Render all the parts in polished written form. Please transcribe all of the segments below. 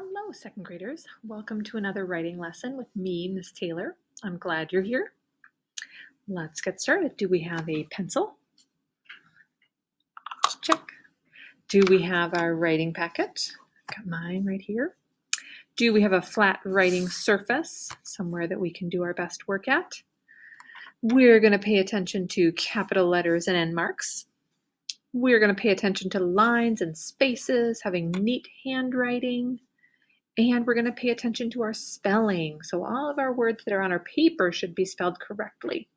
Hello, second graders. Welcome to another writing lesson with me, Miss Taylor. I'm glad you're here. Let's get started. Do we have a pencil? Check. Do we have our writing packet? I've got mine right here. Do we have a flat writing surface, somewhere that we can do our best work at? We're going to pay attention to capital letters and end marks. We're going to pay attention to lines and spaces, having neat handwriting. And we're going to pay attention to our spelling. So all of our words that are on our paper should be spelled correctly.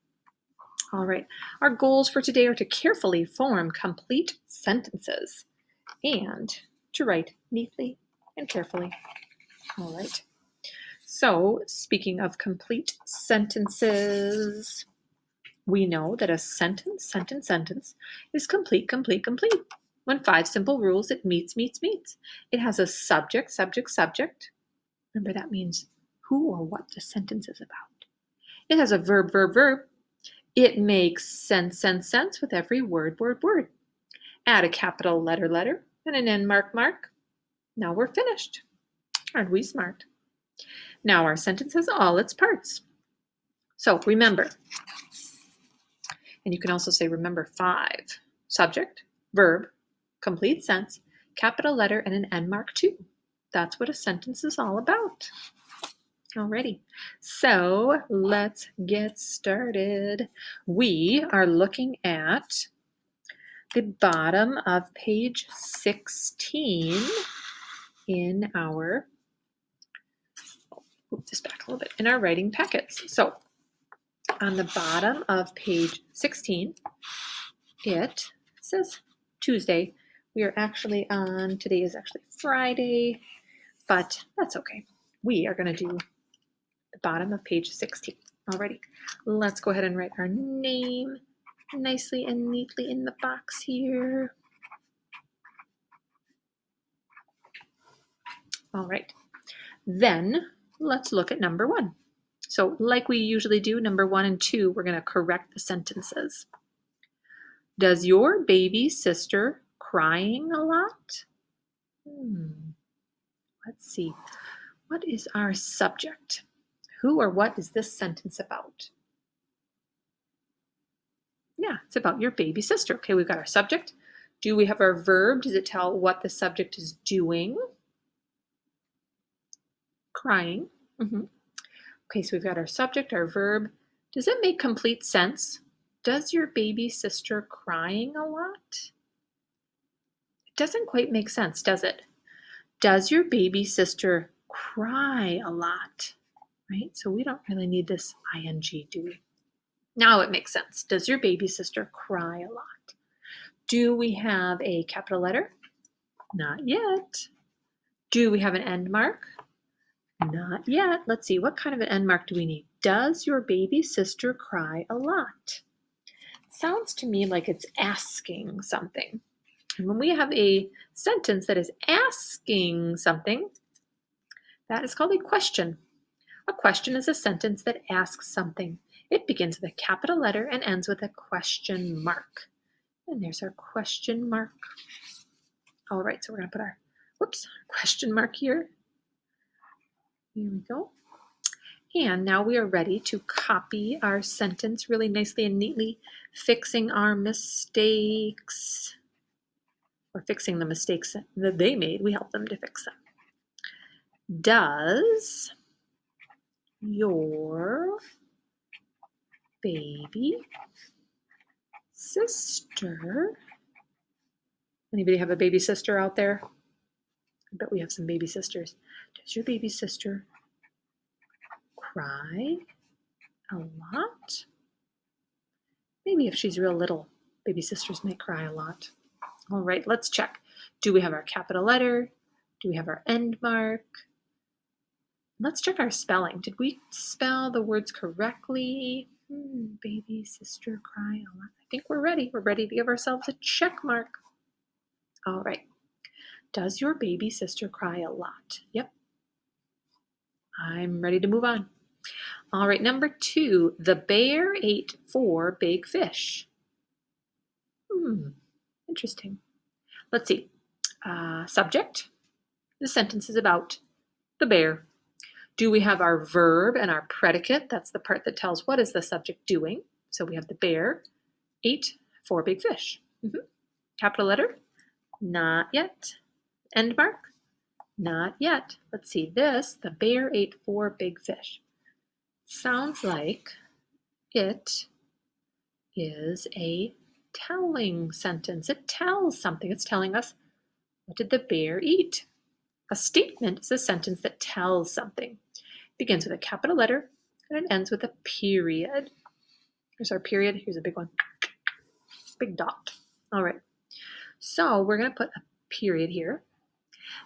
All right, our goals for today are to carefully form complete sentences and to write neatly and carefully. All right, so speaking of complete sentences, we know that a sentence is complete. When 5 simple rules, it meets. It has a subject. Remember, that means who or what the sentence is about. It has a verb. It makes sense with every word. Add a capital letter and an end mark. Now we're finished. Aren't we smart? Now our sentence has all its parts. So remember, and you can also say remember 5. Subject, verb, complete sense, capital letter, and an end mark too. That's what a sentence is all about. Alrighty, so let's get started. We are looking at the bottom of page 16 in our, move this back a little bit, in our writing packets. So on the bottom of page 16, it says Tuesday. We are actually on, today is actually Friday, but that's okay. We are going to do the bottom of page 16. Alrighty, let's go ahead and write our name nicely and neatly in the box here. All right, then let's look at number 1. So like we usually do, number 1 and 2, we're going to correct the sentences. Does your baby sister crying a lot? Let's see. What is our subject? Who or what is this sentence about? Yeah, it's about your baby sister. Okay, we've got our subject. Do we have our verb? Does it tell what the subject is doing? Crying. Okay, so we've got our subject, our verb. Does it make complete sense? Does your baby sister crying a lot? It doesn't quite make sense, does it? Does your baby sister cry a lot? Right? So we don't really need this ing, do we? Now it makes sense. Does your baby sister cry a lot? Do we have a capital letter? Not yet. Do we have an end mark? Not yet. Let's see, what kind of an end mark do we need? Does your baby sister cry a lot? Sounds to me like it's asking something. And when we have a sentence that is asking something, that is called a question. A question is a sentence that asks something. It begins with a capital letter and ends with a question mark. And there's our question mark. All right, so we're going to put our, question mark here. Here we go. And now we are ready to copy our sentence really nicely and neatly, fixing our mistakes, or fixing the mistakes that they made. We help them to fix them. Does your baby sister, anybody have a baby sister out there? I bet we have some baby sisters. Does your baby sister cry a lot? Maybe if she's real little, baby sisters may cry a lot. All right, let's check. Do we have our capital letter? Do we have our end mark? Let's check our spelling. Did we spell the words correctly? Baby sister cry a lot. I think we're ready. We're ready to give ourselves a check mark. All right. Does your baby sister cry a lot? Yep. I'm ready to move on. All right, number 2, the bear ate 4 big fish. Interesting. Let's see. Subject. The sentence is about the bear. Do we have our verb and our predicate? That's the part that tells what is the subject doing. So we have the bear ate 4 big fish. Capital letter? Not yet. End mark? Not yet. Let's see this. The bear ate 4 big fish. Sounds like it is a telling sentence. It tells something. It's telling us, what did the bear eat? A statement is a sentence that tells something. It begins with a capital letter and it ends with a period. Here's our period. Here's a big one. Big dot. All right. So we're going to put a period here.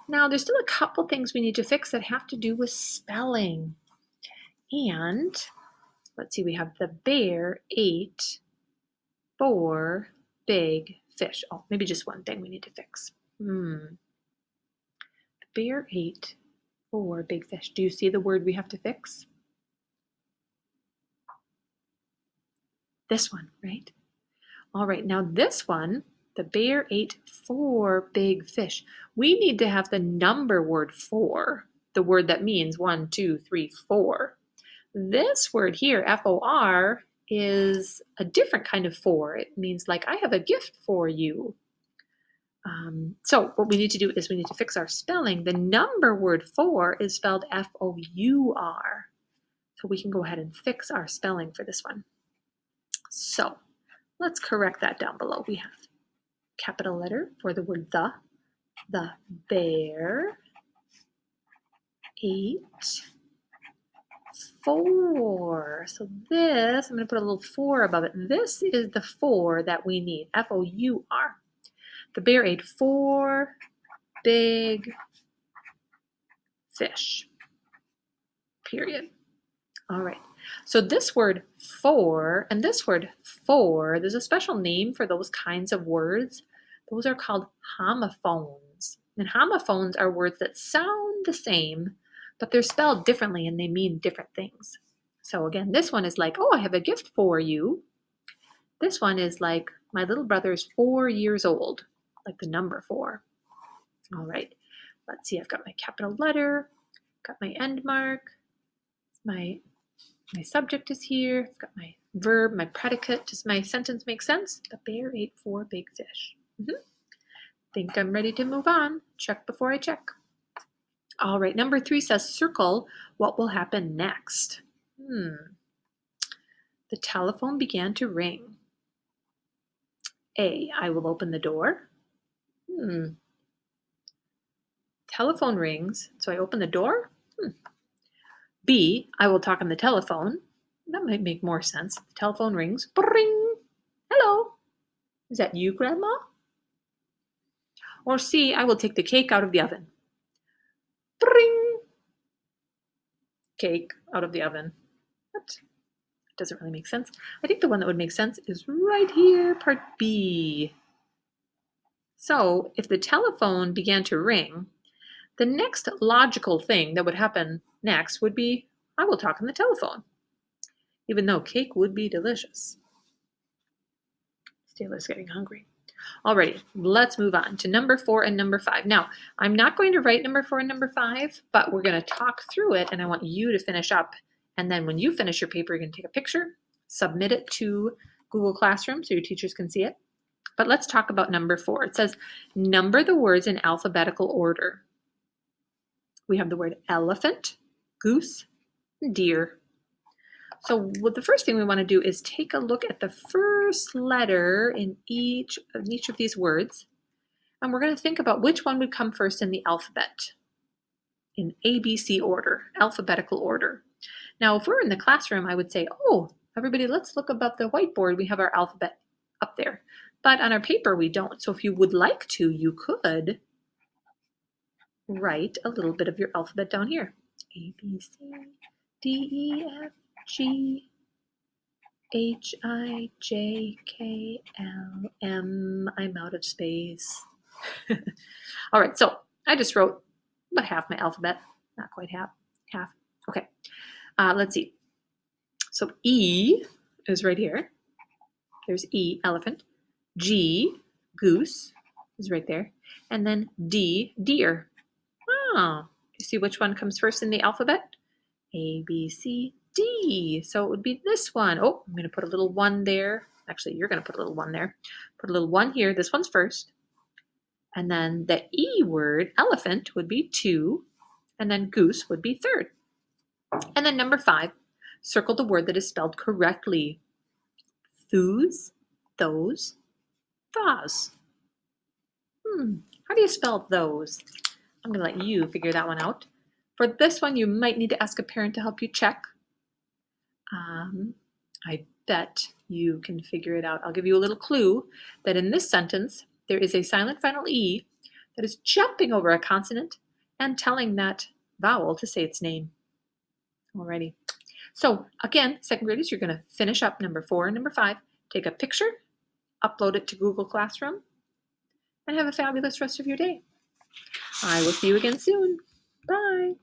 Now there's still a couple things we need to fix that have to do with spelling. And let's see, we have the bear ate 4 big fish. Oh, maybe just one thing we need to fix. The bear ate 4 big fish. Do you see the word we have to fix? This one, right? All right, now this one, the bear ate 4 big fish. We need to have the number word 4, the word that means 1, 2, 3, 4. This word here, F-O-R, is a different kind of 4. It means like, I have a gift for you. So what we need to do is we need to fix our spelling. The number word 4 is spelled F-O-U-R. So we can go ahead and fix our spelling for this one. So let's correct that down below. We have capital letter for the word the bear ate 4. So this, I'm going to put a little 4 above it. This is the 4 that we need, F-O-U-R. The bear ate 4 big fish, period. All right, so this word 4 and this word 4, there's a special name for those kinds of words. Those are called homophones. And homophones are words that sound the same, but they're spelled differently and they mean different things. So again, this one is like, oh, I have a gift for you. This one is like, my little brother is 4 years old, like the number 4. All right, let's see, I've got my capital letter, got my end mark, my subject is here, I've got my verb, my predicate. Does my sentence make sense? The bear ate 4 big fish. Think I'm ready to move on. Check before I check. All right, number 3 says circle what will happen next. The telephone began to ring. A, I will open the door. Telephone rings, so I open the door? B, I will talk on the telephone. That might make more sense. The telephone rings. Ring. Hello. Is that you, Grandma? Or C, I will take the cake out of the oven. Ring. Cake out of the oven. What? Doesn't really make sense. I think the one that would make sense is right here, part B. So if the telephone began to ring, the next logical thing that would happen next would be, I will talk on the telephone, even though cake would be delicious. Taylor's getting hungry. Alrighty, let's move on to number 4 and number 5. Now, I'm not going to write number 4 and number 5, but we're going to talk through it, and I want you to finish up. And then when you finish your paper, you're going to take a picture, submit it to Google Classroom so your teachers can see it. But let's talk about number 4. It says, number the words in alphabetical order. We have the word elephant, goose, and deer. So the first thing we want to do is take a look at the first letter in each of these words, and we're going to think about which one would come first in the alphabet, in ABC order, alphabetical order. Now, if we're in the classroom, I would say, oh, everybody, let's look above the whiteboard. We have our alphabet up there. But on our paper, we don't. So if you would like to, you could write a little bit of your alphabet down here. A, B, C, D, E, F, G, H, I, J, K, L, M. I'm out of space. All right, so I just wrote about half my alphabet. Not quite half. Okay, let's see. So E is right here. There's E, elephant. G, goose, is right there. And then D, deer. Oh, You see which one comes first in the alphabet? A, B, C, D. So it would be this one. Oh, I'm going to put a little 1 there. Actually, you're going to put a little 1 there. Put a little 1 here. This one's first. And then the E word, elephant, would be 2. And then goose would be third. And then number 5, circle the word that is spelled correctly. Those, those, thaws. How do you spell those? I'm going to let you figure that one out. For this one, you might need to ask a parent to help you check. I bet you can figure it out. I'll give you a little clue that in this sentence, there is a silent final E that is jumping over a consonant and telling that vowel to say its name. Alrighty. So again, second graders, you're going to finish up number 4 and number 5, take a picture, upload it to Google Classroom, and have a fabulous rest of your day. I will see you again soon. Bye.